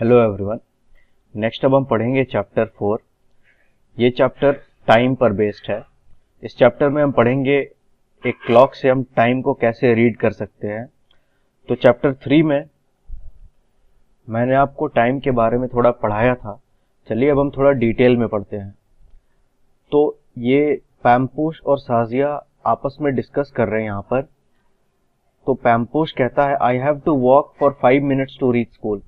Hello everyone. Next अब हम पढ़ेंगे चैप्टर 4। ये चैप्टर टाइम पर बेस्ड है। इस चैप्टर में हम पढ़ेंगे एक क्लॉक से हम टाइम को कैसे रीड कर सकते हैं। तो चैप्टर 3 में मैंने आपको टाइम के बारे में थोड़ा पढ़ाया था। चलिए अब हम थोड़ा डिटेल में पढ़ते हैं। तो ये पैम्पोश और साजिया आपस में डिस्कस कर रहे हैं यहाँ पर। तो पैम्पोश कहता है I have to walk for 5 minutes to reach school.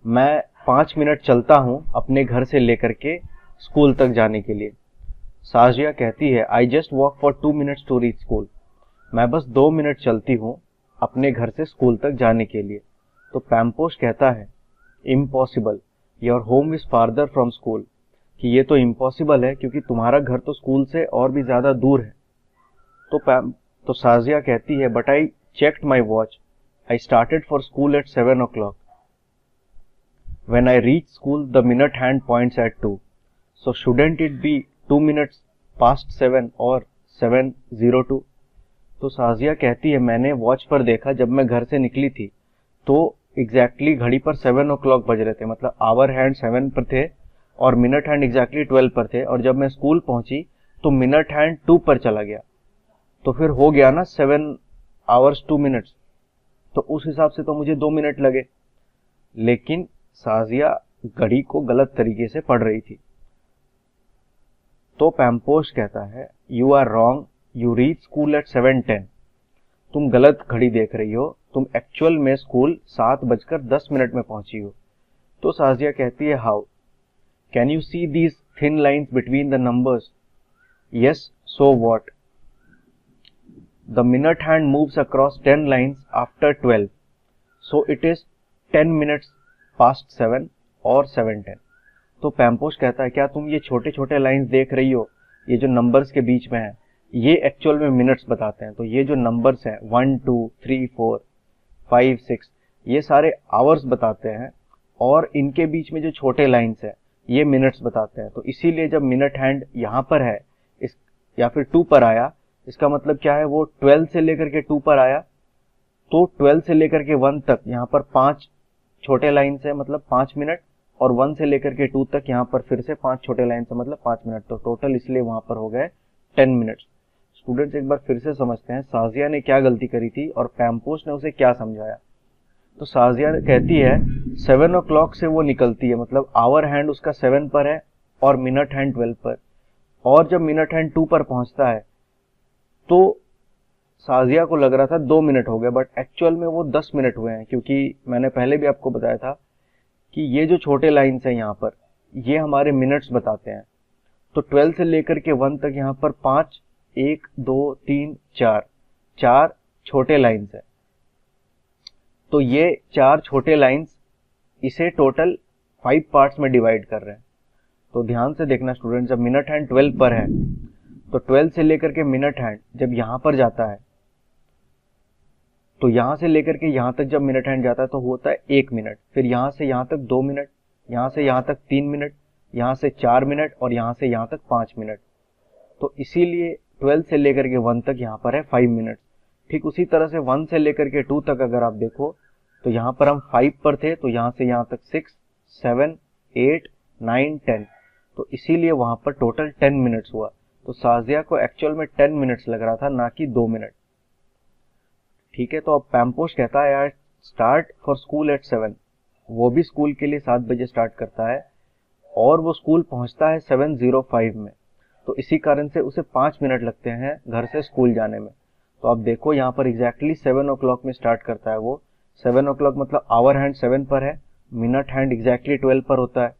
मैं 5 मिनट चलता हूं अपने घर से लेकर के स्कूल तक जाने के लिए। साजिया कहती है I just walk for 2 minutes to reach school. मैं बस 2 मिनट चलती हूं अपने घर से स्कूल तक जाने के लिए। तो पैम्पोश कहता है impossible, your home is farther from school, कि ये तो इम्पॉसिबल है क्योंकि तुम्हारा घर तो स्कूल से और भी ज्यादा दूर है। तो साजिया कहती है but I checked my watch, I started for school eight 7 o'clock. When I reach school, the minute hand points at 2. So shouldn't it be 2 minutes past 7 or 7:02? तो साजिया कहती है मैंने वॉच पर देखा, जब मैं घर से निकली थी तो एग्जैक्टली घड़ी पर 7 o'clock बज रहे थे, मतलब आवर हैंड 7 पर थे और मिनट हैंड एग्जैक्टली 12 पर थे। और जब मैं स्कूल पहुंची तो मिनट हैंड 2 पर चला गया। तो फिर हो गया ना 7 hours 2 minutes। तो उस हिसाब से तो मुझे 2 मिनट लगे। लेकिन साजिया घड़ी को गलत तरीके से पढ़ रही थी। तो पैम्पोश कहता है you are wrong, you reach school at 7:10। तुम गलत घड़ी देख रही हो, तुम एक्चुअल में स्कूल 7:10 में पहुंची हो। तो साजिया कहती है how can you see these thin lines between the numbers? Yes, so what? The minute hand moves across 10 lines after 12, so it is 10 minutes past 7 और 7:10। तो पैम्पोश कहता है क्या तुम ये छोटे छोटे लाइंस देख रही हो, ये जो नंबर्स के बीच में है, ये एक्चुअल में मिनट्स बताते हैं। तो ये जो नंबर्स हैं 1 2 3 4 5 6, ये सारे आवर्स बताते हैं और इनके बीच में जो छोटे लाइंस है ये मिनट्स बताते हैं। तो इसीलिए जब मिनट हैंड यहाँ पर है इस या फिर 2 पर आया, इसका मतलब क्या है, वो 12 से लेकर के 2 पर आया। तो 12 से लेकर के 1 तक यहाँ पर 5 छोटे लाइन्स है, मतलब 5 मिनट, और 1 से लेकर के 2 तक यहाँ पर फिर से 5 छोटे लाइन्स है, मतलब 5 मिनट। तो टोटल इसलिए वहां पर हो गए 10 मिनट्स। स्टूडेंट्स एक बार फिर से समझते हैं साजिया ने क्या गलती करी थी और पैम्पोश ने उसे क्या समझाया। तो साजिया कहती है 7 o'clock से वो निकलती है, मतलब आवर हैंड उसका 7 पर है और मिनट हैंड 12 पर। और जब मिनट हैंड 2 पर पहुंचता है तो साजिया को लग रहा था 2 मिनट हो गए, बट एक्चुअल में वो 10 मिनट हुए हैं, क्योंकि मैंने पहले भी आपको बताया था कि ये जो छोटे लाइन्स हैं यहाँ पर ये हमारे मिनट्स बताते हैं। तो 12 से लेकर के 1 तक यहाँ पर 5 1 2 3 4 छोटे लाइन्स है। तो ये 4 छोटे लाइन्स इसे टोटल 5 पार्ट्स में डिवाइड कर रहे हैं। तो ध्यान से देखना स्टूडेंट, जब मिनट हैंड 12 पर है तो 12 से लेकर के मिनट हैंड जब यहाँ पर जाता है तो यहां से लेकर के यहां तक जब मिनट हैंड जाता है तो होता है 1 मिनट, फिर यहां से यहां तक 2 मिनट, यहां से यहां तक 3 मिनट, यहां से 4 मिनट और यहां से यहां तक 5 मिनट। तो इसीलिए 12 से लेकर के 1 तक यहां पर है 5 मिनट। ठीक उसी तरह से 1 से लेकर के 2 तक अगर आप देखो तो यहां पर हम 5 पर थे, तो यहां से यहां तक 6 7 8 9 10। तो इसीलिए वहां पर टोटल 10 मिनट्स हुआ। तो साजिया को एक्चुअल में 10 मिनट्स लग रहा था, ना कि 2 मिनट। ठीक है, तो अब पैम्पोश कहता है यार स्टार्ट फॉर स्कूल एट 7। वो भी स्कूल के लिए 7 बजे स्टार्ट करता है और वो स्कूल पहुंचता है 7:05 में। तो इसी कारण से उसे 5 मिनट लगते हैं घर से स्कूल जाने में। तो आप देखो यहाँ पर एग्जैक्टली 7 o'clock में स्टार्ट करता है वो। 7 o'clock मतलब आवर हैंड 7 पर है, मिनट हैंड एग्जैक्टली 12 पर होता है।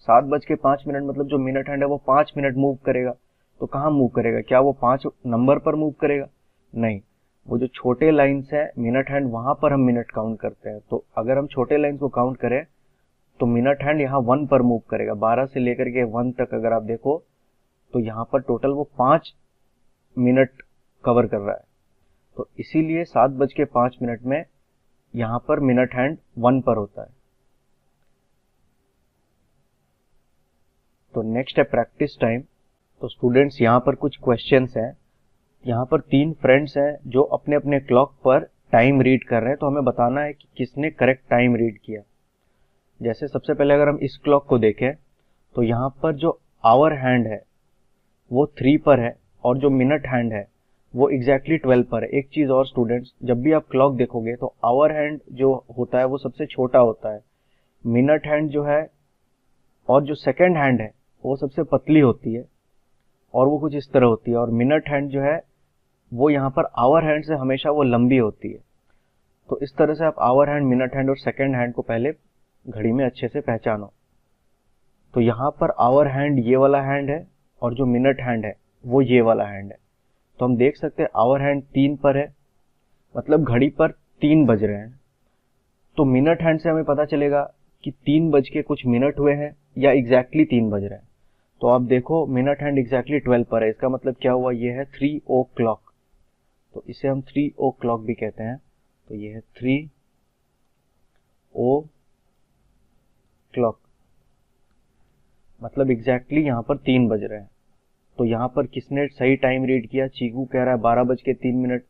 7:05 मतलब जो मिनट हैंड है वो 5 मिनट मूव करेगा। तो कहाँ मूव करेगा, क्या वो 5 नंबर पर मूव करेगा? नहीं, वो जो छोटे लाइन्स है मिनट हैंड वहां पर हम मिनट काउंट करते हैं। तो अगर हम छोटे लाइन्स को काउंट करें तो मिनट हैंड यहाँ 1 पर मूव करेगा। 12 से लेकर के 1 तक अगर आप देखो तो यहाँ पर टोटल वो 5 मिनट कवर कर रहा है। तो इसीलिए 7:05 में यहाँ पर मिनट हैंड 1 पर होता है। तो नेक्स्ट है प्रैक्टिस टाइम। तो स्टूडेंट्स यहाँ पर कुछ क्वेश्चंस हैं। यहाँ पर 3 फ्रेंड्स हैं जो अपने अपने क्लॉक पर टाइम रीड कर रहे हैं। तो हमें बताना है कि किसने करेक्ट टाइम रीड किया। जैसे सबसे पहले अगर हम इस क्लॉक को देखें तो यहाँ पर जो आवर हैंड है वो 3 पर है और जो मिनट हैंड है वो एग्जैक्टली 12 पर है। एक चीज़ और स्टूडेंट्स, जब भी आप क्लॉक देखोगे तो आवर हैंड जो होता है वो सबसे छोटा होता है, मिनट हैंड जो है और जो सेकंड हैंड है वो सबसे पतली होती है और वो कुछ इस तरह होती है, और मिनट हैंड जो है वो यहाँ पर आवर हैंड से हमेशा वो लंबी होती है। तो इस तरह से आप आवर हैंड, मिनट हैंड और सेकंड हैंड को पहले घड़ी में अच्छे से पहचानो। तो यहाँ पर आवर हैंड ये वाला हैंड है और जो मिनट हैंड है वो ये वाला हैंड है। तो हम देख सकते हैं आवर हैंड 3 पर है, मतलब घड़ी पर 3 बज रहे हैं। तो मिनट हैंड से हमें पता चलेगा कि 3 बज के कुछ मिनट हुए हैं या एग्जैक्टली 3 बज रहे हैं। तो आप देखो मिनट हैंड एग्जैक्टली 12 पर है, इसका मतलब क्या हुआ, ये है 3 ओ क्लॉक। तो इसे हम 3 ओ क्लॉक भी कहते हैं। तो ये है 3 ओ क्लॉक, मतलब एग्जैक्टली यहाँ पर 3 बज रहे हैं। तो यहाँ पर किसने सही टाइम रीड किया, चीकू कह रहा है 12 बज के 3 मिनट,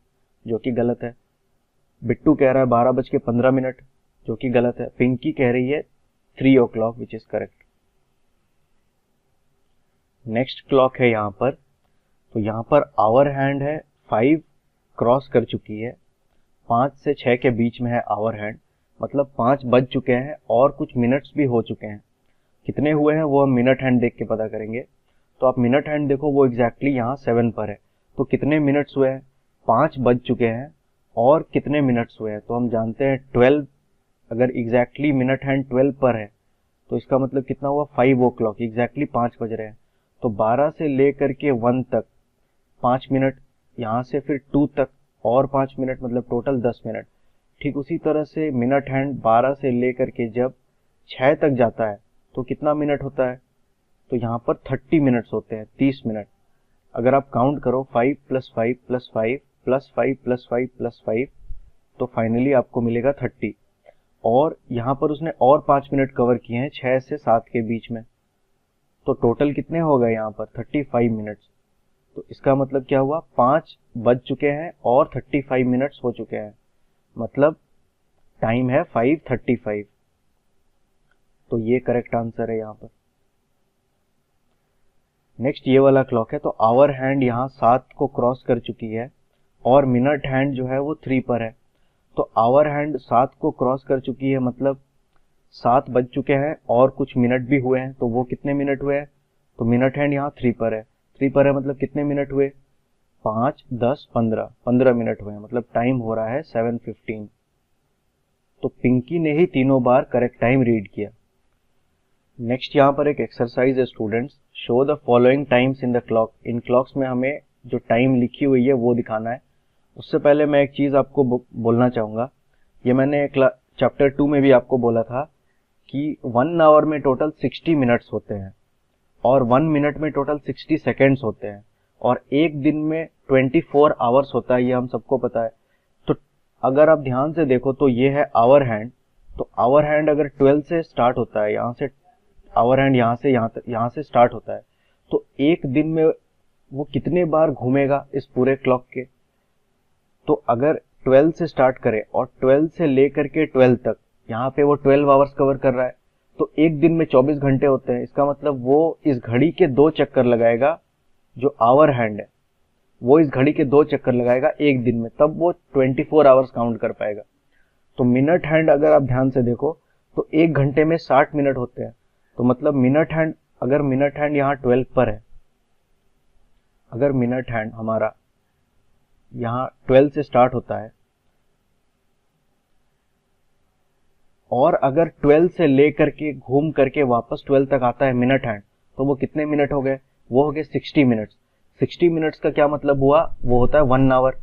जो कि गलत है। बिट्टू कह रहा है 12 बज के 15 मिनट, जो कि गलत है। पिंकी कह रही है 3 o'clock, which is correct. Next clock है यहाँ पर, तो यहाँ पर आवर हैंड है 5 क्रॉस कर चुकी है, 5 से 6 के बीच में है आवर हैंड, मतलब 5 बज चुके हैं और कुछ मिनट्स भी हो चुके हैं। कितने हुए हैं वो हम मिनट हैंड देख के पता करेंगे। तो आप मिनट हैंड देखो, वो एग्जैक्टली यहाँ 7 पर है। तो कितने मिनट्स हुए हैं, 5 बज चुके हैं और कितने मिनट्स हुए हैं, तो हम जानते हैं 12। अगर एग्जैक्टली मिनट हैंड 12 पर है तो इसका मतलब कितना हुआ, 5 ओ क्लॉक, एग्जैक्टली 5 बज रहे हैं। तो 12 से लेकर के 1 तक 5 मिनट, यहाँ से फिर 2 तक और 5 मिनट, मतलब टोटल 10 मिनट। ठीक उसी तरह से मिनट हैंड 12 से लेकर के जब 6 तक जाता है तो कितना मिनट होता है, तो यहाँ पर 30 मिनट्स होते हैं, 30 मिनट। अगर आप काउंट करो 5 + 5 + 5 + 5 + 5 + 5, तो फाइनली आपको मिलेगा 30। और यहाँ पर उसने और 5 मिनट कवर किए हैं 6 से 7 के बीच में, तो टोटल कितने हो गए यहाँ पर 35 मिनट्स। तो इसका मतलब क्या हुआ, 5 बज चुके हैं और 35 मिनट्स हो चुके हैं, मतलब टाइम है 5:35। तो ये करेक्ट आंसर है यहाँ पर। नेक्स्ट ये वाला क्लॉक है, तो आवर हैंड यहाँ 7 को क्रॉस कर चुकी है और मिनट हैंड जो है वो 3 पर है। तो आवर हैंड 7 को क्रॉस कर चुकी है, मतलब 7 बज चुके हैं और कुछ मिनट भी हुए हैं। तो वो कितने मिनट हुए हैं, तो मिनट हैंड यहाँ 3 पर है, 3 पर है मतलब कितने मिनट हुए, 5, 10, 15 मिनट हुए हैं, मतलब टाइम हो रहा है 7:15। तो पिंकी ने ही तीनों बार करेक्ट टाइम रीड किया। नेक्स्ट यहाँ पर एक एक्सरसाइज है students, show the following times in the clock. In clocks में हमें जो टाइम लिखी हुई है वो दिखाना है। उससे पहले मैं एक चीज़ आपको बोलना चाहूँगा, ये मैंने चैप्टर 2 में भी आपको बोला था कि 1 आवर में टोटल 60 मिनट्स होते हैं और 1 मिनट में टोटल 60 सेकेंड्स होते हैं, और एक दिन में 24 आवर्स होता है, ये हम सबको पता है। तो अगर आप ध्यान से देखो तो ये है आवर हैंड। तो आवर हैंड अगर 12 से स्टार्ट होता है, यहाँ से आवर हैंड यहाँ से स्टार्ट होता है, तो एक दिन में वो कितने बार घूमेगा इस पूरे क्लॉक के। तो अगर 12 से स्टार्ट करे और 12 से लेकर के 12 तक, यहाँ पे वो 12 आवर्स कवर कर रहा है, तो एक दिन में 24 घंटे होते हैं। इसका मतलब वो इस घड़ी के 2 चक्कर लगाएगा, जो आवर हैंड है वो इस घड़ी के 2 चक्कर लगाएगा एक दिन में, तब वो 24 आवर्स काउंट कर पाएगा। तो मिनट हैंड अगर आप ध्यान से देखो तो एक घंटे में 60 मिनट होते हैं। तो मतलब मिनट हैंड, अगर मिनट हैंड यहाँ 12 पर है, अगर मिनट हैंड हमारा यहाँ 12 से स्टार्ट होता है और अगर 12 से लेकर के घूम करके वापस 12 तक आता है मिनट हैंड, तो वो कितने मिनट हो गए, वो हो गए 60 मिनट्स। 60 मिनट्स का क्या मतलब हुआ, वो होता है 1 आवर।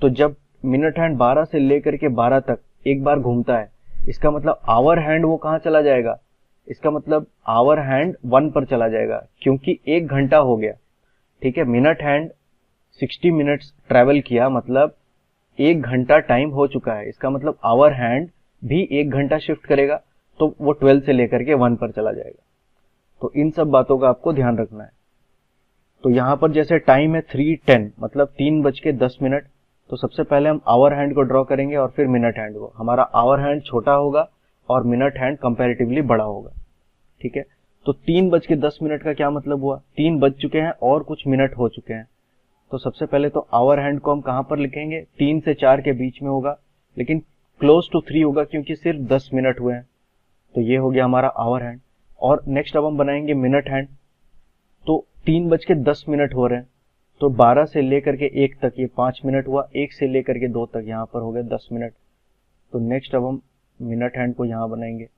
तो जब मिनट हैंड 12 से लेकर के 12 तक एक बार घूमता है, इसका मतलब आवर हैंड वो कहाँ चला जाएगा, इसका मतलब आवर हैंड 1 पर चला जाएगा, क्योंकि 1 घंटा हो गया। ठीक है, मिनट हैंड 60 मिनट्स ट्रैवल किया, मतलब 1 घंटा टाइम हो चुका है। इसका मतलब आवर हैंड भी 1 घंटा शिफ्ट करेगा, तो वो 12 से लेकर के 1 पर चला जाएगा। तो इन सब बातों का आपको ध्यान रखना है। तो यहाँ पर जैसे टाइम है 3:10, मतलब 3:10। तो सबसे पहले हम आवर हैंड को ड्रॉ करेंगे और फिर मिनट हैंड को। हमारा आवर हैंड छोटा होगा और मिनट हैंड कंपैरेटिवली बड़ा होगा। ठीक है, तो 3:10 का क्या मतलब हुआ, 3 बज चुके हैं और कुछ मिनट हो चुके हैं। तो सबसे पहले तो आवर हैंड को हम कहां पर लिखेंगे, 3 से 4 के बीच में होगा, लेकिन क्लोज टू 3 होगा क्योंकि सिर्फ 10 मिनट हुए हैं। तो ये हो गया हमारा आवर हैंड। और नेक्स्ट अब हम बनाएंगे मिनट हैंड। तो 3:10 हो रहे हैं, तो 12 से लेकर के 1 तक ये 5 मिनट हुआ, 1 से लेकर के 2 तक यहाँ पर हो गए 10 मिनट। तो नेक्स्ट अब हम मिनट हैंड को यहाँ बनाएंगे।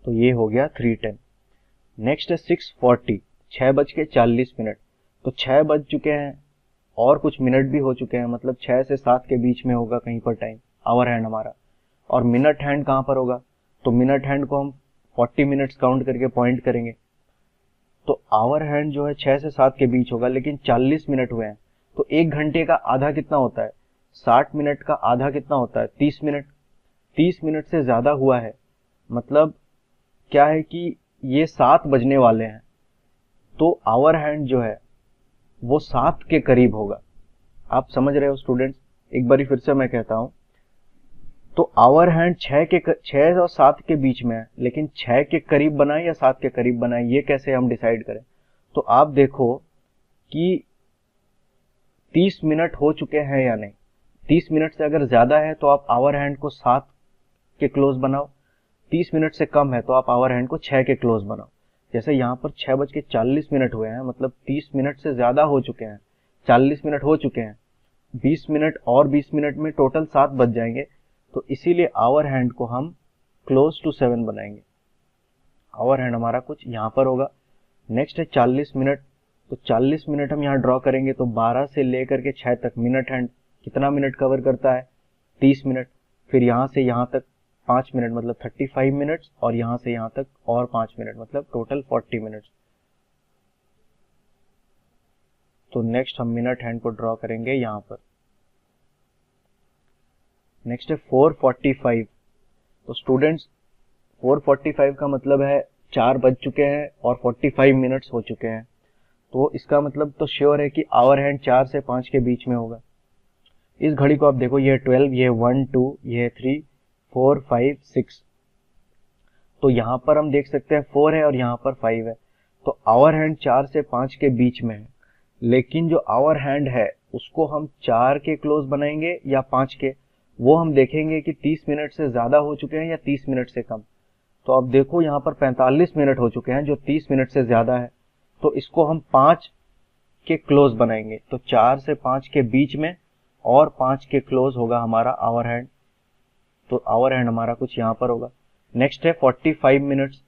तो ये हो गया 3:10। नेक्स्ट है 6:40, 6:40। तो 6 बज चुके हैं और कुछ मिनट भी हो चुके हैं, मतलब 6 से 7 के बीच में होगा कहीं पर टाइम, आवर हैंड हमारा। और मिनट हैंड कहां पर होगा, तो मिनट हैंड को हम 40 मिनट्स काउंट करके पॉइंट करेंगे। तो आवर हैंड जो है 6 से 7 के बीच होगा, लेकिन 40 मिनट हुए हैं। तो 1 घंटे का आधा कितना होता है, 60 मिनट का आधा कितना होता है, 30 मिनट। 30 मिनट से ज्यादा हुआ है, मतलब क्या है कि ये 7 बजने वाले हैं, तो आवर हैंड जो है वो 7 के करीब होगा। आप समझ रहे हो स्टूडेंट्स, एक बार फिर से मैं कहता हूं। तो आवर हैंड 6 और 7 के बीच में है, लेकिन 6 के करीब बनाए या 7 के करीब बनाए, ये कैसे हम डिसाइड करें। तो आप देखो कि 30 मिनट हो चुके हैं या नहीं। 30 मिनट से अगर ज्यादा है तो आप आवर हैंड को 7 के क्लोज बनाओ, 30 मिनट से कम है तो आप आवर हैंड को 6 के क्लोज बनाओ। जैसे यहाँ पर 6:40 हुए हैं, मतलब 30 मिनट से ज्यादा हो चुके हैं, 40 मिनट हो चुके हैं, 20 मिनट और 20 मिनट में टोटल 7 बज जाएंगे। तो इसीलिए आवर हैंड को हम क्लोज टू 7 बनाएंगे। आवर हैंड हमारा कुछ यहाँ पर होगा। नेक्स्ट है 40 मिनट। तो 40 मिनट हम यहाँ ड्रॉ करेंगे, तो 12 से लेकर के 6 तक मिनट हैंड कितना मिनट कवर करता है, 30 मिनट। फिर यहाँ से यहाँ तक 5 मिनट मतलब 35 मिनट्स, और यहाँ से यहाँ तक और 5 मिनट मतलब टोटल 40 मिनट्स। तो नेक्स्ट हम मिनट हैंड को ड्रॉ करेंगे यहाँ पर। नेक्स्ट है 4:45। तो स्टूडेंट्स 4:45 का मतलब है 4 बज चुके हैं और 45 मिनट्स हो चुके हैं। तो इसका मतलब तो श्योर है कि आवर हैंड 4 से 5 के बीच में होगा। इस घड़ी को आप देखो, ये 12, ये 1 2, ये 3 4 5 6। तो यहाँ पर हम देख सकते हैं 4 है और यहाँ पर 5 है। तो आवर हैंड 4 से 5 के बीच में है, लेकिन जो आवर हैंड है उसको हम 4 के क्लोज बनाएंगे या 5 के, वो हम देखेंगे कि 30 मिनट से ज्यादा हो चुके हैं या 30 मिनट से कम। तो अब देखो यहाँ पर 45 मिनट हो चुके हैं, जो 30 मिनट से ज्यादा है, तो इसको हम 5 के क्लोज बनाएंगे। तो 4 से 5 के बीच में और 5 के क्लोज होगा हमारा आवर हैंड। तो आवर हैंड हमारा कुछ यहाँ पर होगा। नेक्स्ट है 45 मिनट्स।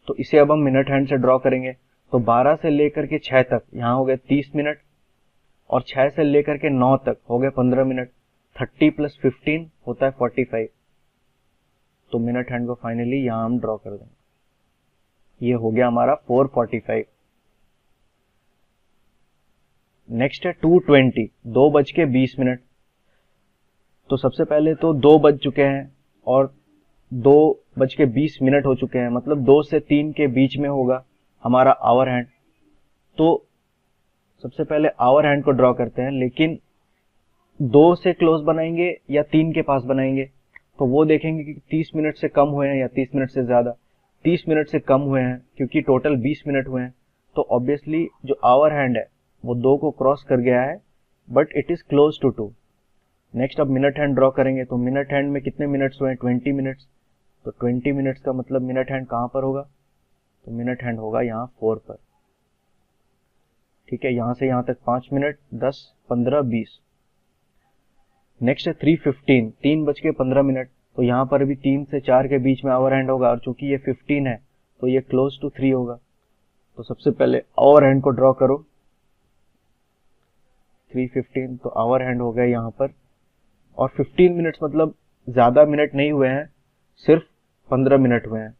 तो इसे अब हम मिनट हैंड से ड्रॉ करेंगे। तो 12 से लेकर के 6 तक यहाँ हो गए 30 मिनट, और 6 से लेकर के 9 तक हो गए 15 मिनट। 30 + 15 होता है 45। तो मिनट हैंड को फाइनली यहाँ हम ड्रॉ कर देंगे। ये हो गया हमारा 4:45। नेक्स्ट है 2:20, 2:20। तो सबसे पहले तो 2 बज चुके हैं और 2:20 हो चुके हैं, मतलब 2 से 3 के बीच में होगा हमारा आवर हैंड। तो सबसे पहले आवर हैंड को ड्रॉ करते हैं, लेकिन 2 से क्लोज बनाएंगे या 3 के पास बनाएंगे, तो वो देखेंगे कि 30 मिनट से कम हुए हैं या 30 मिनट से ज्यादा। 30 मिनट से कम हुए हैं क्योंकि टोटल 20 मिनट हुए हैं, तो ऑब्वियसली जो आवर हैंड है वो 2 को क्रॉस कर गया है, but it is close to 2। Next अब मिनट हैंड ड्रॉ करेंगे। तो मिनट हैंड में कितने मिनट्स हुए हैं, 20 मिनट्स। तो 20 मिनट्स का मतलब मिनट हैंड कहां पर होगा, तो मिनट हैंड होगा यहाँ 4 पर। ठीक है, यहां से यहां तक 5 मिनट, 10 15 20। नेक्स्ट है 3:15, 3:15। तो यहाँ पर भी 3 से 4 के बीच में आवर हैंड होगा, और चूंकि ये 15 है तो ये क्लोज टू 3 होगा। तो सबसे पहले आवर हैंड को ड्रॉ करो। 3:15, तो आवर हैंड हो गया यहाँ पर। और 15 मिनट्स मतलब ज्यादा मिनट नहीं हुए हैं, सिर्फ 15 मिनट हुए हैं,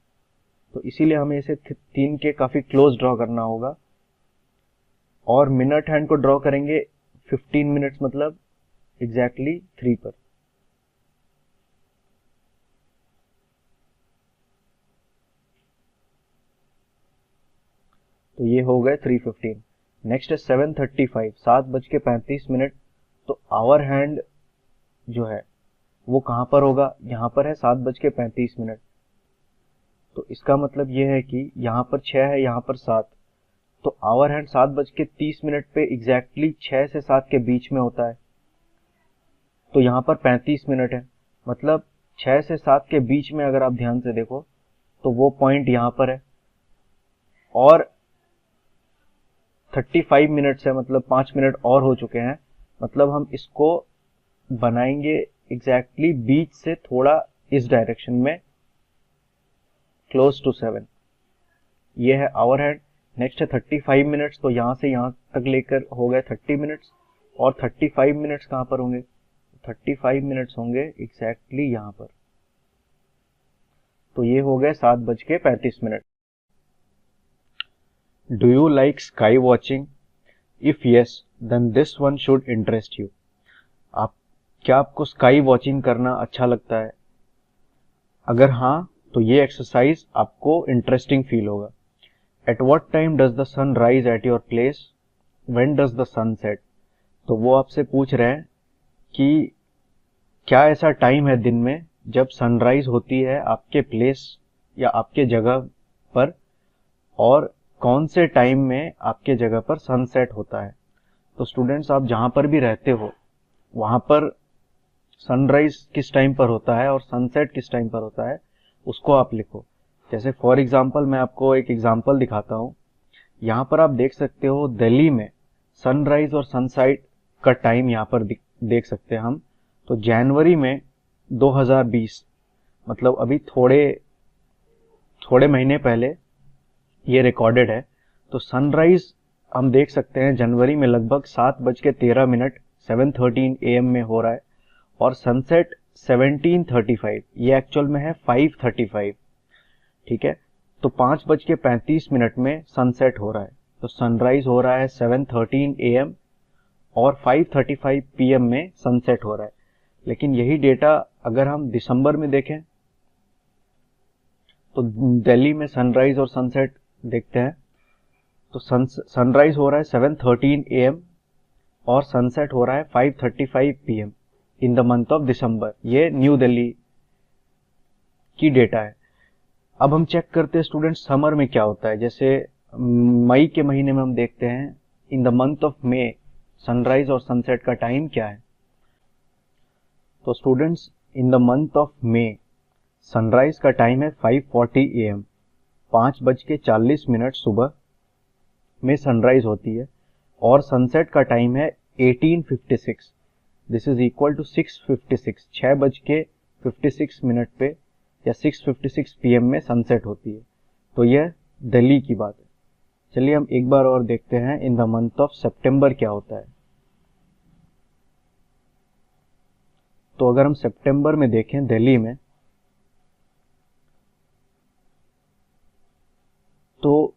तो इसीलिए हमें इसे 3 के काफी क्लोज ड्रॉ करना होगा। और मिनट हैंड को ड्रॉ करेंगे 15 मिनट्स मतलब एग्जैक्टली 3 पर। तो ये हो गए 3:15। नेक्स्ट है 7:35, 7:35। तो आवर हैंड जो है वो कहाँ पर होगा, यहाँ पर है 7:35। तो इसका मतलब ये है कि यहाँ पर 6 है, यहाँ पर 7, तो आवर हैंड 7:30 पे एग्जैक्टली 6 से 7 के बीच में होता है। तो यहाँ पर 35 मिनट है, मतलब 6 से 7 के बीच में अगर आप ध्यान से देखो तो वो पॉइंट यहाँ पर है। और 35 मिनट है, मतलब 5 मिनट और हो चुके हैं, मतलब हम इसको बनाएंगे एग्जैक्टली बीच से थोड़ा इस डायरेक्शन में, क्लोज टू 7। ये है आवर हैंड। नेक्स्ट है 35 मिनट्स, तो यहाँ से यहाँ तक लेकर हो गए 30 मिनट्स। और 35 मिनट्स कहाँ पर होंगे, 35 मिनट्स होंगे एग्जैक्टली यहाँ पर। तो ये हो गए 7:35। Do you like sky watching? If yes, then this one should interest you. क्या आपको स्काई वॉचिंग करना अच्छा लगता है? अगर हाँ, तो ये एक्सरसाइज आपको इंटरेस्टिंग फील होगा। At what time does the sun rise at your place? When does the sun set? तो वो आपसे पूछ रहे हैं कि क्या ऐसा टाइम है दिन में जब सनराइज होती है आपके प्लेस या आपके जगह पर, और कौन से टाइम में आपके जगह पर सनसेट होता है। तो स्टूडेंट्स, आप जहां पर भी रहते हो वहां पर सनराइज किस टाइम पर होता है और सनसेट किस टाइम पर होता है उसको आप लिखो। जैसे फॉर एग्जांपल मैं आपको एक एग्जांपल दिखाता हूँ। यहाँ पर आप देख सकते हो दिल्ली में सनराइज और सनसेट का टाइम यहाँ पर देख सकते हैं हम। तो जनवरी में 2020, मतलब अभी थोड़े महीने पहले ये रिकॉर्डेड है। तो सनराइज हम देख सकते हैं जनवरी में लगभग 7:13 7:13 AM में हो रहा है, और सनसेट 17:35, ये एक्चुअल में है 5:35। ठीक है, तो 5:35 में सनसेट हो रहा है। तो सनराइज हो रहा है 7:13 AM और 5:35 PM में सनसेट हो रहा है। लेकिन यही डेटा अगर हम दिसंबर में देखें तो दिल्ली में सनराइज और सनसेट देखते हैं। तो सनराइज हो रहा है 7:13 AM और सनसेट हो रहा है 5:35 PM in the month of December. ये न्यू दिल्ली की डेटा है। अब हम चेक करते हैं स्टूडेंट्स समर में क्या होता है। जैसे मई के महीने में हम देखते हैं in the month of May sunrise और सनसेट का टाइम क्या है। तो students, in the month of May sunrise का टाइम है 5:40 AM, 5:40 सुबह में सनराइज होती है, और सनसेट का टाइम है 18:56। दिस इज इक्वल टू 6:56, 6:56 पे या 6:56 PM में सनसेट होती है। तो यह दिल्ली की बात है। चलिए हम एक बार और देखते हैं इन द मंथ ऑफ सितंबर क्या होता है। तो अगर हम सितंबर में देखें दिल्ली में, तो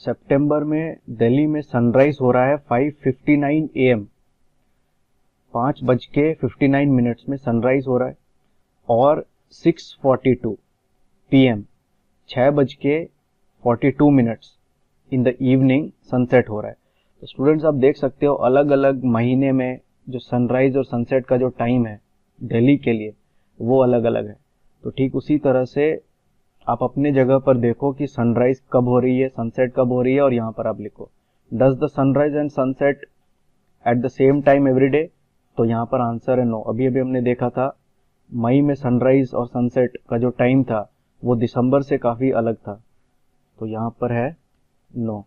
सितंबर में दिल्ली में सनराइज हो रहा है 5:59 AM, 5:59 में सनराइज हो रहा है, और 6:42 PM, 6:42 in the evening sunset हो रहा है। तो स्टूडेंट्स, आप देख सकते हो अलग अलग महीने में जो सनराइज और सनसेट का जो टाइम है दिल्ली के लिए वो अलग अलग है। तो ठीक उसी तरह से आप अपने जगह पर देखो कि सनराइज कब हो रही है, सनसेट कब हो रही है, और यहाँ पर आप लिखो does the sunrise and sunset at the same time every day. तो यहाँ पर आंसर है नो। अभी अभी हमने देखा था मई में सनराइज और सनसेट का जो टाइम था वो दिसंबर से काफी अलग था। तो यहाँ पर है नो।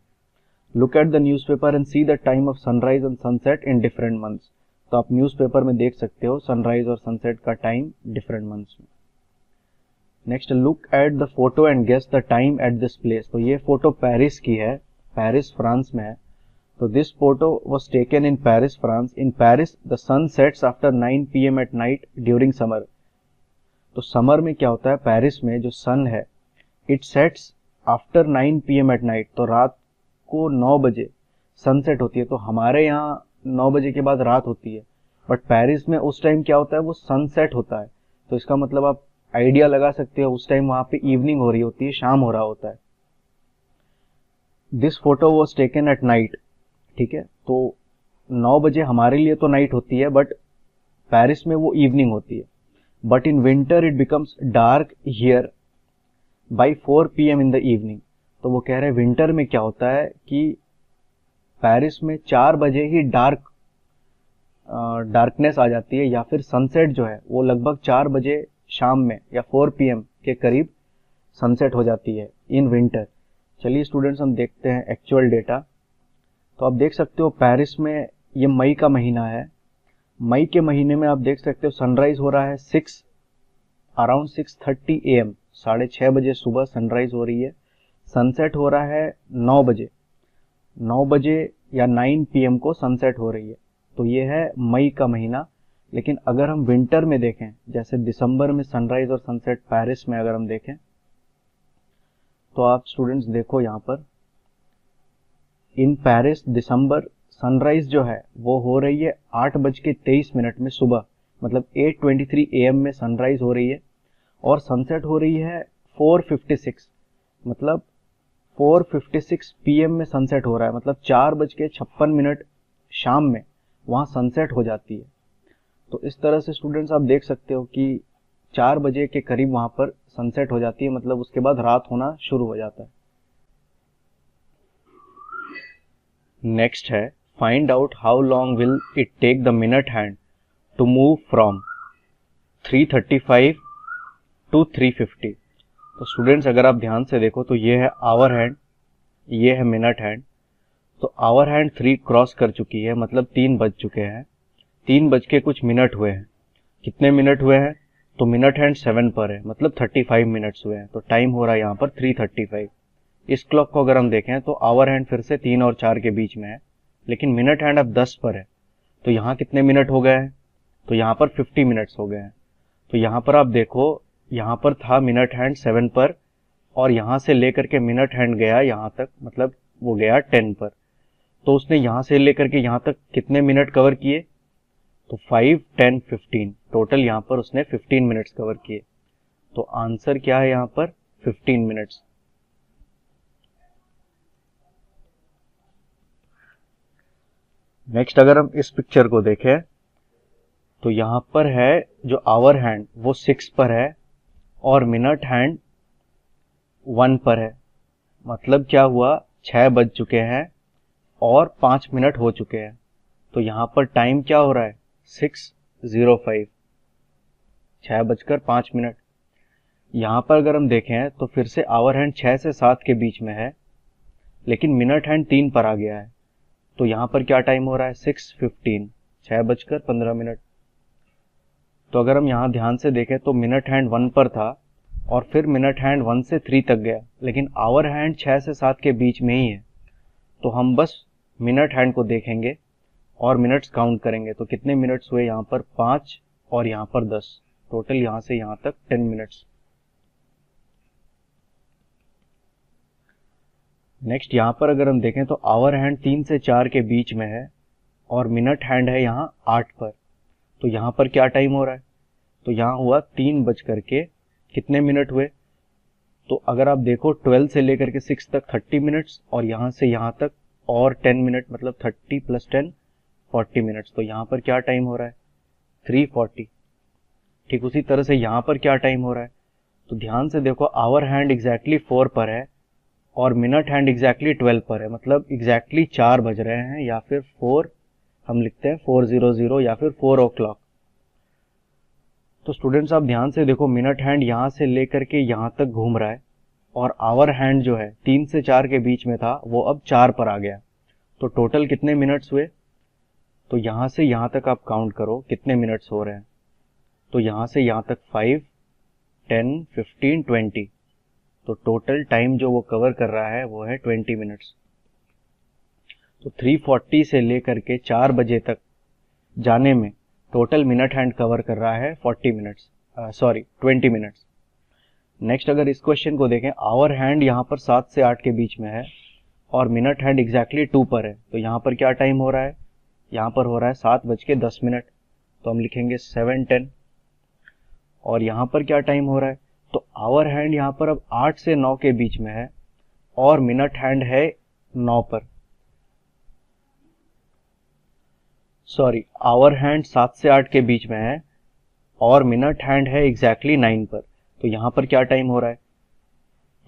Look at the newspaper and see the time of sunrise and sunset in different months. तो आप न्यूज़पेपर में देख सकते हो सनराइज और सनसेट का टाइम डिफरेंट मंथ्स में। Next, look at the photo and guess the time at this place. तो ये फोटो पेरिस की है, पेरिस फ्रांस में है। तो this photo was taken in Paris France. In Paris the sun sets after 9 PM at night during summer. तो summer में क्या होता है, पेरिस में जो सन है it sets after 9 PM at night. तो रात को 9 बजे सनसेट होती है। तो हमारे यहाँ 9 बजे के बाद रात होती है, बट पेरिस में उस टाइम क्या होता है, वो सनसेट होता है। तो इसका मतलब आप आइडिया लगा सकते हो उस टाइम वहां पे इवनिंग हो रही होती है, शाम हो रहा होता है। This photo was taken at night. ठीक है, तो 9 बजे हमारे लिए तो नाइट होती है, बट पेरिस में वो इवनिंग होती है, but in winter it becomes dark here by 4 PM in the evening. तो वो कह रहे हैं विंटर में क्या होता है कि पेरिस में 4 बजे ही डार्कनेस आ जाती है, या फिर सनसेट जो है वो लगभग 4 बजे शाम में या 4 PM के करीब सनसेट हो जाती है इन विंटर। चलिए स्टूडेंट्स हम देखते हैं एक्चुअल डेटा। तो आप देख सकते हो पेरिस में ये मई का महीना है, मई के महीने में आप देख सकते हो सनराइज हो रहा है अराउंड 6:30 AM, 6:30 बजे सुबह सनराइज हो रही है। सनसेट हो रहा है 9 बजे या 9 PM को सनसेट हो रही है। तो ये है मई का महीना। लेकिन अगर हम विंटर में देखें, जैसे दिसंबर में सनराइज और सनसेट पेरिस में अगर हम देखें, तो आप स्टूडेंट्स देखो यहाँ पर इन पेरिस दिसंबर सनराइज जो है वो हो रही है 8:23 में सुबह, मतलब 8:23 AM में सनराइज हो रही है, और सनसेट हो रही है 4:56, मतलब 4:56 PM में सनसेट हो रहा है, मतलब 4:56 शाम में वहाँ सनसेट हो जाती है। तो इस तरह से स्टूडेंट्स आप देख सकते हो कि 4 बजे के करीब वहाँ पर सनसेट हो जाती है, मतलब उसके बाद रात होना शुरू हो जाता है। नेक्स्ट है find out how long will it take the minute hand to move from 3:35 to 3:50। तो स्टूडेंट्स अगर आप ध्यान से देखो तो ये है आवर हैंड, ये है मिनट हैंड। तो आवर हैंड 3 क्रॉस कर चुकी है, मतलब 3 बज चुके हैं, 3 बज के कुछ मिनट हुए हैं। कितने मिनट हुए हैं? तो मिनट हैंड 7 पर है, मतलब 35 मिनट्स हुए हैं। तो टाइम हो रहा है यहाँ पर 3:35। इस क्लॉक को अगर हम देखें तो आवर हैंड फिर से 3 और 4 के बीच में है, लेकिन मिनट हैंड अब 10 पर है। तो यहाँ कितने मिनट हो गए हैं? तो यहाँ पर 50 मिनट्स हो गए हैं। तो यहाँ पर आप देखो, यहाँ पर था मिनट हैंड 7 पर, और यहाँ से लेकर के मिनट हैंड गया यहाँ तक, मतलब वो गया 10 पर। तो उसने यहाँ से लेकर के यहाँ तक कितने मिनट कवर किए? तो 5, 10, 15, टोटल यहाँ पर उसने 15 मिनट्स कवर किए। तो आंसर क्या है यहाँ पर? 15 मिनट्स। नेक्स्ट अगर हम इस पिक्चर को देखें तो यहाँ पर है जो आवर हैंड वो 6 पर है और मिनट हैंड 1 पर है। मतलब क्या हुआ? 6 बज चुके हैं और 5 मिनट हो चुके हैं। तो यहाँ पर टाइम क्या हो रहा है? 6:05, 6:05। यहाँ पर अगर हम देखें तो फिर से आवर हैंड 6 से 7 के बीच में है, लेकिन मिनट हैंड 3 पर आ गया है। तो यहाँ पर क्या टाइम हो रहा है? 6:15, 6:15। तो अगर हम यहाँ ध्यान से देखें तो मिनट हैंड 1 पर था और फिर मिनट हैंड 1 से 3 तक गया, लेकिन आवर हैंड 6 से 7 के बीच में ही है। तो हम बस मिनट हैंड को देखेंगे और मिनट्स काउंट करेंगे। तो कितने मिनट्स हुए? यहाँ पर 5 और यहाँ पर 10, टोटल यहाँ से यहाँ तक 10 मिनट्स। नेक्स्ट यहाँ पर अगर हम देखें तो आवर हैंड 3 से 4 के बीच में है और मिनट हैंड है यहाँ 8 पर। तो यहाँ पर क्या टाइम हो रहा है? तो यहाँ हुआ 3 बज करके कितने मिनट हुए? तो अगर आप देखो 12 से लेकर के 6 तक 30 मिनट्स, और यहाँ से यहाँ तक और 10 मिनट, मतलब 30 + 10 40 मिनट्स। तो यहाँ पर क्या टाइम हो रहा है? 3:40। ठीक उसी तरह से यहाँ पर क्या टाइम हो रहा है? तो ध्यान से देखो, आवर हैंड एग्जैक्टली 4 पर है और मिनट हैंड एग्जैक्टली 12 पर है, मतलब एग्जैक्टली 4 बज रहे हैं, या फिर 4 हम लिखते हैं 4:00 या फिर 4 o'clock। तो स्टूडेंट्स आप ध्यान से देखो, मिनट हैंड यहाँ से लेकर के यहाँ तक घूम रहा है और आवर हैंड जो है 3 से 4 के बीच में था वो अब 4 पर आ गया। तो टोटल कितने मिनट्स हुए? तो यहाँ से यहाँ तक आप काउंट करो कितने मिनट्स हो रहे हैं। तो यहाँ से यहाँ तक 5, 10, 15, 20। तो टोटल टाइम जो वो कवर कर रहा है वो है 20 मिनट्स। तो 3:40 से लेकर के 4 बजे तक जाने में टोटल मिनट हैंड कवर कर रहा है 20 मिनट्स। नेक्स्ट अगर इस क्वेश्चन को देखें, आवर हैंड यहाँ पर 7 से 8 के बीच में है और मिनट हैंड एग्जैक्टली 2 पर है। तो यहाँ पर क्या टाइम हो रहा है? यहाँ पर हो रहा है 7:10। तो हम लिखेंगे 7:10। और यहाँ पर क्या टाइम हो रहा है? तो आवर हैंड यहाँ पर अब 8 से 9 के बीच में है और मिनट हैंड है 9 पर। सॉरी, आवर हैंड 7 से 8 के बीच में है और मिनट हैंड है एग्जैक्टली 9 पर। तो यहाँ पर क्या टाइम हो रहा है?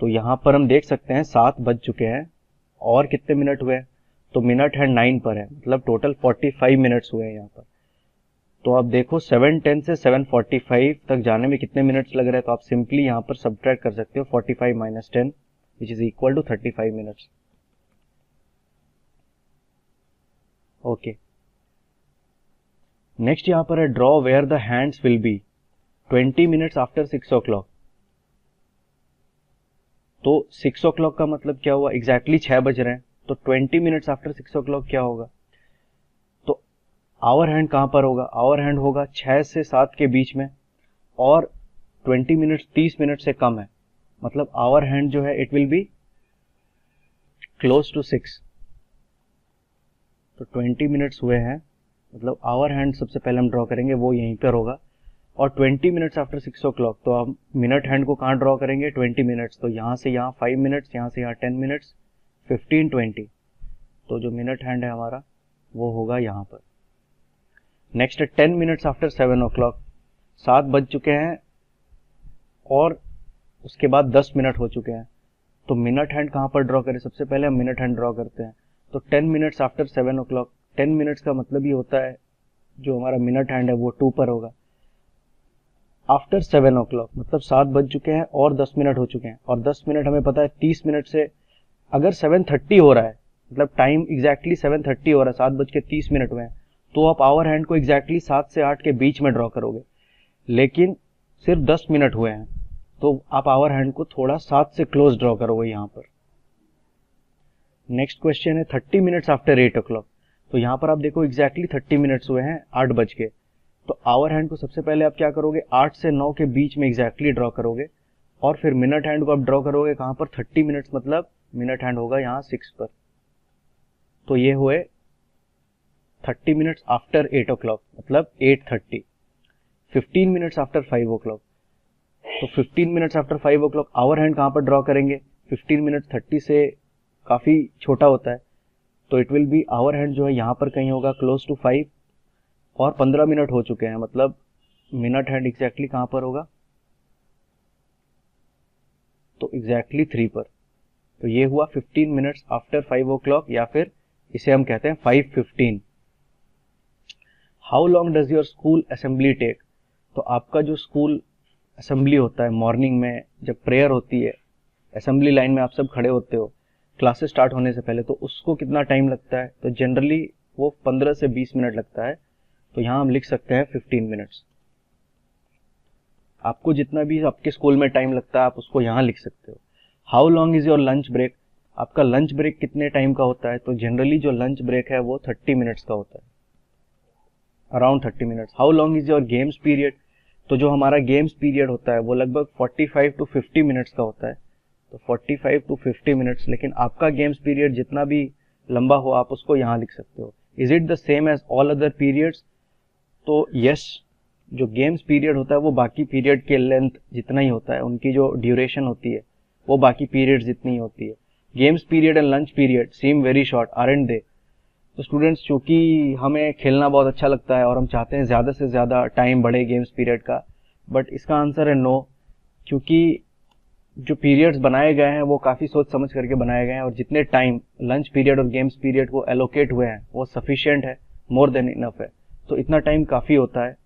तो यहाँ पर हम देख सकते हैं 7 बज चुके हैं और कितने मिनट हुए हैं? तो मिनट हैंड 9 पर है, मतलब टोटल 45 मिनट्स हुए हैं यहाँ पर। तो आप देखो 7:10 से 7:45 तक जाने में कितने मिनट्स लग रहे हैं। तो आप सिंपली यहाँ पर सब्ट्रैक्ट कर सकते हो 45 - 10 which is equal to 35 minutes. Okay, next यहाँ पर है draw where the hands will be 20 minutes after 6 o'clock। तो 6 o'clock का मतलब क्या हुआ? एग्जैक्टली 6 बज रहे हैं, तो 20 मिनट्स आफ्टर 6 o'clock क्या होगा? तो आवर हैंड कहाँ पर होगा? आवर हैंड होगा 6 से 7 के बीच में और 20 मिनट्स 30 मिनट से कम है, मतलब आवर हैंड जो है it will be close to 6। तो 20 मिनट्स हुए हैं, मतलब आवर हैंड सबसे पहले हम ड्रॉ करेंगे वो यहीं पर होगा। और 20 मिनट्स आफ्टर 6 o'clock, तो हम मिनट हैंड को कहाँ ड्रॉ करेंगे? 20 मिनट्स। तो यहाँ से यहाँ 5 मिनट्स, यहाँ से यहाँ 10 मिनट्स, 15, 20। तो जो मिनट हैंड है हमारा वो होगा यहाँ पर। नेक्स्ट है 10 मिनट्स आफ्टर 7 o'clock। 7 बज चुके हैं और उसके बाद 10 मिनट हो चुके हैं। तो मिनट हैंड कहाँ पर ड्रॉ करें? सबसे पहले हम मिनट हैंड ड्रॉ करते हैं। तो 10 मिनट्स आफ्टर 7 o'clock, 10 मिनट्स का मतलब ये होता है जो हमारा मिनट हैंड है वो 2 पर होगा। आफ्टर 7 o'clock मतलब 7 बज चुके हैं और 10 मिनट हो चुके हैं, और 10 मिनट हमें पता है 30 मिनट से, अगर 7:30 हो रहा है, मतलब टाइम एग्जैक्टली 7:30 हो रहा है, 7:30 हुए हैं, तो आप आवर हैंड को एग्जैक्टली 7 से 8 के बीच में ड्रॉ करोगे। लेकिन सिर्फ 10 मिनट हुए हैं तो आप आवर हैंड को थोड़ा 7 से क्लोज ड्रॉ करोगे यहाँ पर। नेक्स्ट क्वेश्चन है 30 मिनट्स आफ्टर 8 o'clock। तो यहाँ पर आप देखो एग्जैक्टली 30 मिनट्स हुए हैं 8 बज के। तो आवर हैंड को सबसे पहले आप क्या करोगे? 8 से 9 के बीच में एग्जैक्टली ड्रॉ करोगे, और फिर मिनट हैंड को आप ड्रॉ करोगे कहाँ पर? 30 मिनट्स, मतलब मिनट हैंड होगा यहाँ 6 पर। तो ये हुए 30 मिनट्स आफ्टर 8 o'clock, मतलब 8:30। 15 मिनट्स आफ्टर 5 o'clock। तो 15 minutes after 5 o'clock our hand कहाँ पर ड्रॉ करेंगे? 15 मिनट्स 30 से काफ़ी छोटा होता है, तो it will be hour hand जो है यहाँ पर कहीं होगा क्लोज टू 5। और 15 मिनट हो चुके हैं, मतलब मिनट हैंड एग्जैक्टली कहाँ पर होगा? तो एग्जैक्टली 3 पर। तो ये हुआ 15 मिनट्स आफ्टर 5 o'clock, या फिर इसे हम कहते हैं 5:15। How long does your school assembly take? तो आपका जो स्कूल असेंबली होता है मॉर्निंग में, जब प्रेयर होती है, असेंबली लाइन में आप सब खड़े होते हो क्लासेस स्टार्ट होने से पहले, तो उसको कितना टाइम लगता है? तो जनरली वो 15 से 20 मिनट लगता है। तो यहाँ हम लिख सकते हैं 15 मिनट्स। आपको जितना भी आपके स्कूल में टाइम लगता है आप उसको यहाँ लिख सकते हो। How long is your lunch break? आपका लंच ब्रेक कितने टाइम का होता है? तो जनरली जो लंच ब्रेक है वो 30 मिनट्स का होता है, around 30 minutes. How long is your games period? तो जो हमारा गेम्स पीरियड होता है वो लगभग 45 to 50 मिनट्स का होता है। तो 45 to 50 मिनट्स, लेकिन आपका गेम्स पीरियड जितना भी लंबा हो आप उसको यहाँ लिख सकते हो। Is it the same as all other periods? तो यस, जो गेम्स पीरियड होता है वो बाकी पीरियड के लेंथ जितना ही होता है, उनकी जो ड्यूरेशन होती है वो बाकी पीरियड जितनी ही होती है। Games period and lunch period seem very short, aren't they? तो स्टूडेंट्स, चूंकि हमें खेलना बहुत अच्छा लगता है और हम चाहते हैं ज़्यादा से ज़्यादा टाइम बढ़े गेम्स पीरियड का, बट इसका आंसर है नो, क्योंकि जो पीरियड्स बनाए गए हैं वो काफ़ी सोच समझ करके बनाए गए हैं, और जितने टाइम लंच पीरियड और गेम्स पीरियड को एलोकेट हुए हैं वो सफिशिएंट है, मोर देन इनफ है। तो इतना टाइम काफ़ी होता है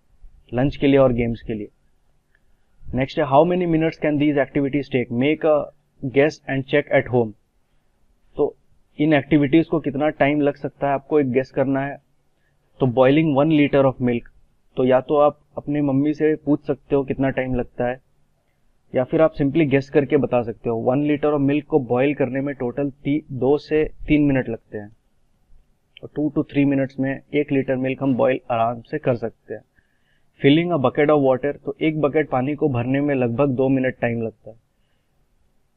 लंच के लिए और गेम्स के लिए। नेक्स्ट है how many minutes can these activities take? Make a guess and check at home. तो इन एक्टिविटीज को कितना टाइम लग सकता है आपको एक गेस करना है। तो बॉइलिंग 1 लीटर ऑफ मिल्क, तो या तो आप अपने मम्मी से पूछ सकते हो कितना टाइम लगता है, या फिर आप सिंपली गेस करके बता सकते हो। 1 लीटर ऑफ मिल्क को बॉईल करने में टोटल 2 से 3 मिनट लगते हैं, और 2 to 3 मिनट्स में 1 लीटर मिल्क हम बॉईल आराम से कर सकते हैं। Filling a bucket of water, तो एक बकेट पानी को भरने में लगभग 2 मिनट टाइम लगता है,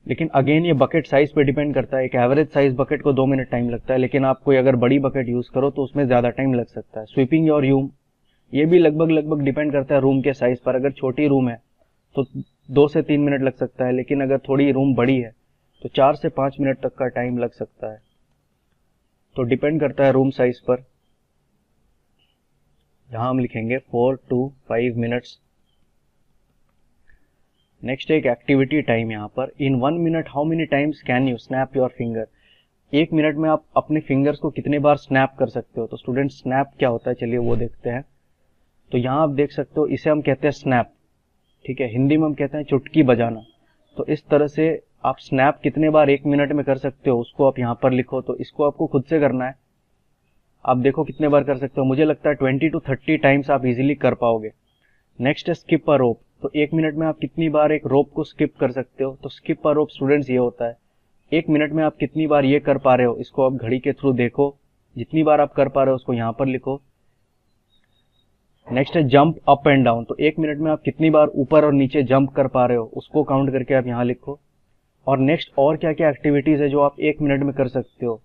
लेकिन अगेन ये बकेट साइज पे डिपेंड करता है। एक एवरेज साइज बकेट को 2 मिनट टाइम लगता है, लेकिन आप कोई अगर बड़ी बकेट यूज करो तो उसमें ज्यादा टाइम लग सकता है। स्वीपिंग योर रूम, ये भी लगभग डिपेंड करता है रूम के साइज पर। अगर छोटी रूम है तो 2 से 3 मिनट लग सकता है, लेकिन अगर थोड़ी रूम बड़ी है तो 4 से 5 मिनट तक का टाइम लग सकता है। तो डिपेंड करता है रूम साइज पर। यहाँ हम लिखेंगे 4 to 5 मिनट्स। नेक्स्ट एक एक्टिविटी टाइम यहाँ पर, इन 1 minute how many times can you snap your finger. 1 minute में आप अपने फिंगर्स को कितने बार स्नैप कर सकते हो। तो स्टूडेंट स्नैप क्या होता है, चलिए वो देखते हैं। तो यहाँ आप देख सकते हो, इसे हम कहते हैं स्नैप, ठीक है, हिंदी में हम कहते हैं चुटकी बजाना। तो इस तरह से आप स्नैप कितने बार 1 मिनट में कर सकते हो उसको आप यहाँ पर लिखो। तो इसको आपको खुद से करना है, आप देखो कितने बार कर सकते हो। मुझे लगता है 20 to 30 टाइम्स आप इजीली कर पाओगे। नेक्स्ट है स्किप अ रोप। तो 1 मिनट में आप कितनी बार एक रोप को स्किप कर सकते हो। तो स्किप अ रोप स्टूडेंट्स ये होता है, 1 मिनट में आप कितनी बार ये कर पा रहे हो, इसको आप घड़ी के थ्रू देखो, जितनी बार आप कर पा रहे हो उसको यहाँ पर लिखो। नेक्स्ट है जंप अप एंड डाउन। तो 1 मिनट में आप कितनी बार ऊपर और नीचे जंप कर पा रहे हो उसको काउंट करके आप यहाँ लिखो। और नेक्स्ट और क्या क्या एक्टिविटीज है जो आप 1 मिनट में कर सकते हो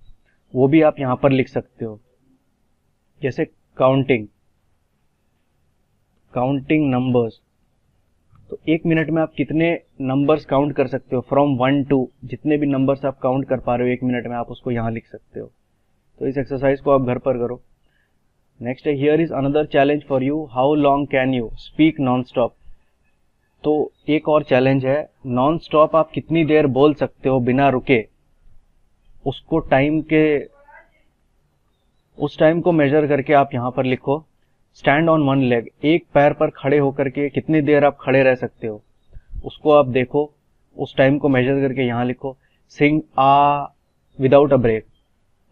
वो भी आप यहाँ पर लिख सकते हो, जैसे काउंटिंग नंबर्स। तो 1 मिनट में आप कितने नंबर्स काउंट कर सकते हो, फ्रॉम 1 to, जितने भी नंबर्स आप काउंट कर पा रहे हो 1 मिनट में आप उसको यहाँ लिख सकते हो। तो इस एक्सरसाइज को आप घर पर करो। नेक्स्ट है here is another challenge for you, how long can you speak non stop. तो एक और चैलेंज है, नॉन स्टॉप आप कितनी देर बोल सकते हो बिना रुके, उसको उस टाइम को मेजर करके आप यहाँ पर लिखो। स्टैंड ऑन 1 लेग, एक पैर पर खड़े होकर के कितनी देर आप खड़े रह सकते हो उसको आप देखो, उस टाइम को मेजर करके यहाँ लिखो। सिंग आ विदाउट अ ब्रेक,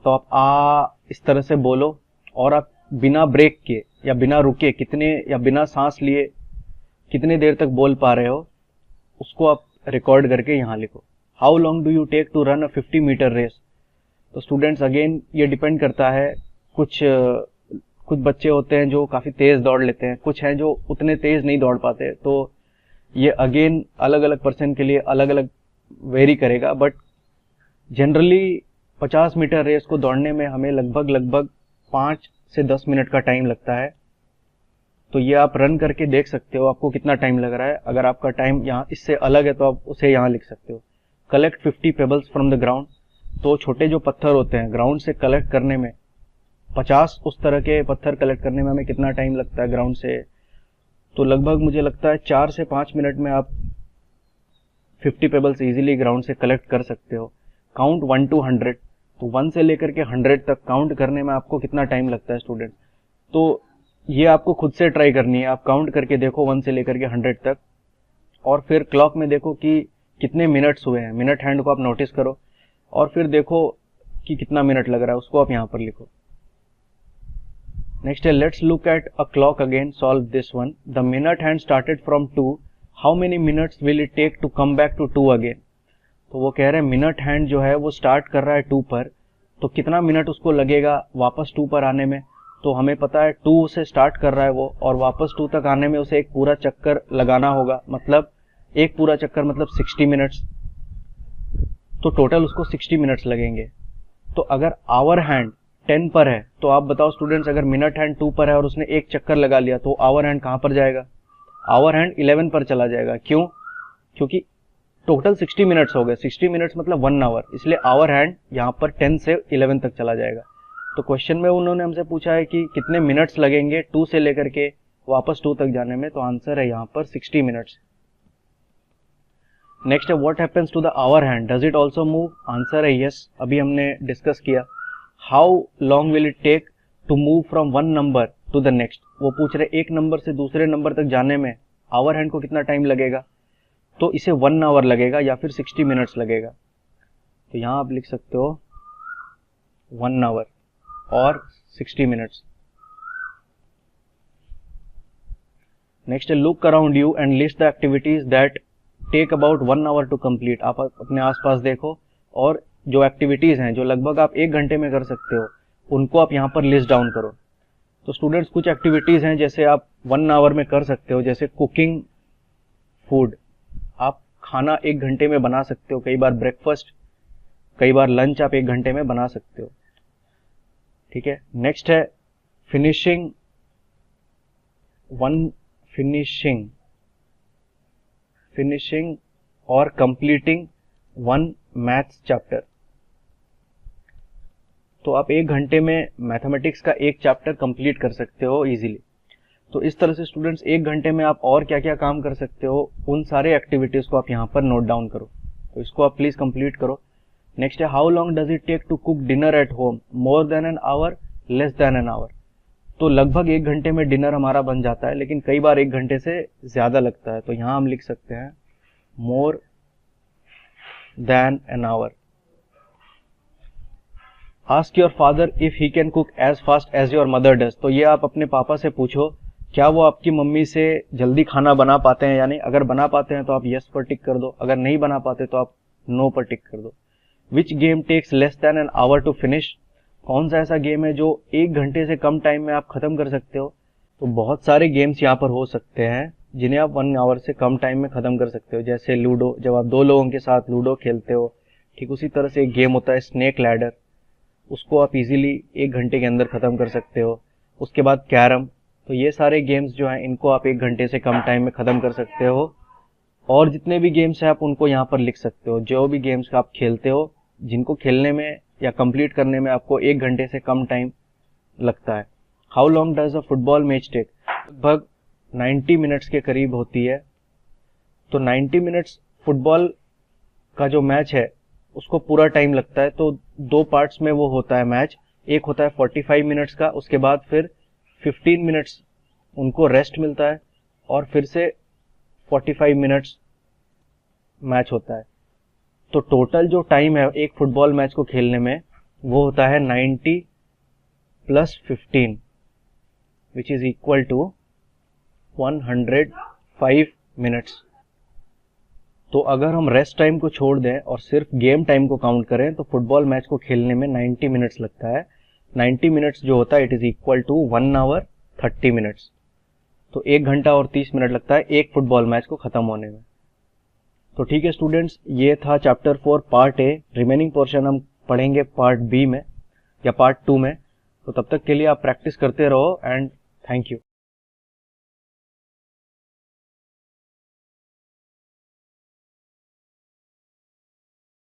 तो आप आ इस तरह से बोलो और आप बिना ब्रेक के या बिना रुके कितने या बिना सांस लिए कितने देर तक बोल पा रहे हो उसको आप रिकॉर्ड करके यहाँ लिखो। How long do you take to run a 50 metre race. तो स्टूडेंट्स अगेन ये डिपेंड करता है, कुछ बच्चे होते हैं जो काफ़ी तेज़ दौड़ लेते हैं, कुछ हैं जो उतने तेज़ नहीं दौड़ पाते। तो ये अगेन अलग अलग पर्सन के लिए अलग अलग वेरी करेगा, बट जनरली 50 मीटर रेस को दौड़ने में हमें लगभग 5 से 10 मिनट का टाइम लगता है। तो ये आप रन करके देख सकते हो आपको कितना टाइम लग रहा है। अगर आपका टाइम यहाँ इससे अलग है तो आप उसे यहाँ लिख सकते हो। Collect 50 pebbles from the ground. तो छोटे जो पत्थर होते हैं ग्राउंड से कलेक्ट करने में, 50 उस तरह के पत्थर कलेक्ट करने में हमें कितना टाइम लगता है ग्राउंड से, तो लगभग मुझे लगता है 4 से 5 मिनट में आप 50 पेबल्स इजीली ग्राउंड से कलेक्ट कर सकते हो। काउंट 1 to 100, तो 1 से लेकर के 100 तक काउंट करने में आपको कितना टाइम लगता है स्टूडेंट। तो ये आपको खुद से ट्राई करनी है, आप काउंट करके देखो 1 से लेकर के 100 तक, और फिर क्लॉक में देखो कि कितने मिनट्स हुए हैं, मिनट हैंड को आप नोटिस करो और फिर देखो कि कितना मिनट लग रहा है, उसको आप यहाँ पर लिखो। नेक्स्ट है let's look at a clock again, solve this one. The minute hand started from 2, how many minutes will it take to come back to 2 again. तो वो कह रहे हैं मिनट हैंड जो है वो स्टार्ट कर रहा है 2 पर, तो कितना मिनट उसको लगेगा वापस 2 पर आने में। तो हमें पता है 2 से स्टार्ट कर रहा है वो, और वापस 2 तक आने में उसे एक पूरा चक्कर लगाना होगा, मतलब एक पूरा चक्कर मतलब 60 मिनट्स। तो टोटल उसको 60 मिनट्स लगेंगे। तो अगर आवर हैंड 10 पर है तो आप बताओ स्टूडेंट्स, अगर मिनट हैंड 2 पर है और उसने एक चक्कर लगा लिया तो आवर हैंड कहाँ पर जाएगा, आवर हैंड 11 पर चला जाएगा। क्यों? क्योंकि टोटल 60 मिनट्स हो गए, 60 मिनट्स मतलब 1 आवर, इसलिए आवर हैंड यहाँ पर 10 से 11 तक चला जाएगा। तो क्वेश्चन में उन्होंने हमसे पूछा है कि कितने मिनट्स लगेंगे 2 से लेकर के वापस 2 तक जाने में, तो आंसर है यहाँ पर 60 मिनट्स। नेक्स्ट है what happens to the hour hand, does it also move. Answer है यस, अभी हमने डिस्कस किया। How long will it take to move from 1 number to the next. वो पूछ रहे एक नंबर से दूसरे नंबर तक जाने में आवर हैंड को कितना टाइम लगेगा, तो इसे 1 आवर लगेगा या फिर 60 मिनट्स लगेगा। तो यहाँ आप लिख सकते हो 1 आवर और 60 मिनट्स। नेक्स्ट है look around you and list the activities that take about 1 hour to complete. आप अपने आसपास देखो और जो एक्टिविटीज हैं जो लगभग आप 1 घंटे में कर सकते हो उनको आप यहाँ पर लिस्ट डाउन करो। तो स्टूडेंट्स कुछ एक्टिविटीज हैं जैसे आप 1 आवर में कर सकते हो, जैसे कुकिंग फूड, आप खाना 1 घंटे में बना सकते हो, कई बार ब्रेकफास्ट, कई बार लंच आप 1 घंटे में बना सकते हो, ठीक है। नेक्स्ट है फिनिशिंग और कंप्लीटिंग 1 मैथ्स चैप्टर। तो आप 1 घंटे में मैथमेटिक्स का एक चैप्टर कंप्लीट कर सकते हो इजीली। तो इस तरह से स्टूडेंट्स 1 घंटे में आप और क्या क्या काम कर सकते हो, उन सारे एक्टिविटीज़ को आप यहाँ पर नोट डाउन करो। तो इसको आप प्लीज़ कंप्लीट करो। नेक्स्ट है, how long does it take to cook dinner at home? More than an hour, less than an hour. तो लगभग 1 घंटे में डिनर हमारा बन जाता है, लेकिन कई बार 1 घंटे से ज़्यादा लगता है। तो यहाँ हम लिख सकते हैं more than an hour. Ask your father if he can cook as fast as your mother does. तो ये आप अपने पापा से पूछो, क्या वो आपकी मम्मी से जल्दी खाना बना पाते हैं या नहीं। अगर बना पाते हैं तो आप यस पर टिक कर दो, अगर नहीं बना पाते तो आप नो पर टिक कर दो। Which game takes less than an hour to finish? कौन सा ऐसा गेम है जो 1 घंटे से कम टाइम में आप खत्म कर सकते हो? तो बहुत सारे गेम्स यहाँ पर हो सकते हैं जिन्हें आप 1 आवर से कम टाइम में खत्म कर सकते हो, जैसे लूडो, जब आप 2 लोगों के साथ लूडो खेलते हो। ठीक उसी तरह से एक गेम होता है स्नेक लैडर, उसको आप इजीली 1 घंटे के अंदर खत्म कर सकते हो। उसके बाद कैरम। तो ये सारे गेम्स जो हैं इनको आप 1 घंटे से कम टाइम में खत्म कर सकते हो। और जितने भी गेम्स हैं आप उनको यहाँ पर लिख सकते हो, जो भी गेम्स आप खेलते हो जिनको खेलने में या कंप्लीट करने में आपको 1 घंटे से कम टाइम लगता है। How long does a football match take? लगभग 90 मिनट्स के करीब होती है। तो 90 मिनट्स फुटबॉल का जो मैच है उसको पूरा टाइम लगता है। तो 2 पार्ट्स में वो होता है मैच। एक होता है 45 मिनट्स का, उसके बाद फिर 15 मिनट्स उनको रेस्ट मिलता है और फिर से 45 मिनट्स मैच होता है। तो टोटल जो टाइम है एक फुटबॉल मैच को खेलने में वो होता है 90 + 15 which is equal to 105 minutes. तो अगर हम रेस्ट टाइम को छोड़ दें और सिर्फ गेम टाइम को काउंट करें तो फुटबॉल मैच को खेलने में 90 मिनट्स लगता है। 90 मिनट्स जो होता है it is equal to 1 hour 30 minutes. तो 1 घंटा और 30 मिनट लगता है एक फुटबॉल मैच को खत्म होने में। तो ठीक है स्टूडेंट्स, ये था chapter 4 part A. Remaining portion हम पढ़ेंगे पार्ट बी में या पार्ट 2 में। तो तब तक के लिए आप प्रैक्टिस करते रहो एंड थैंक यू।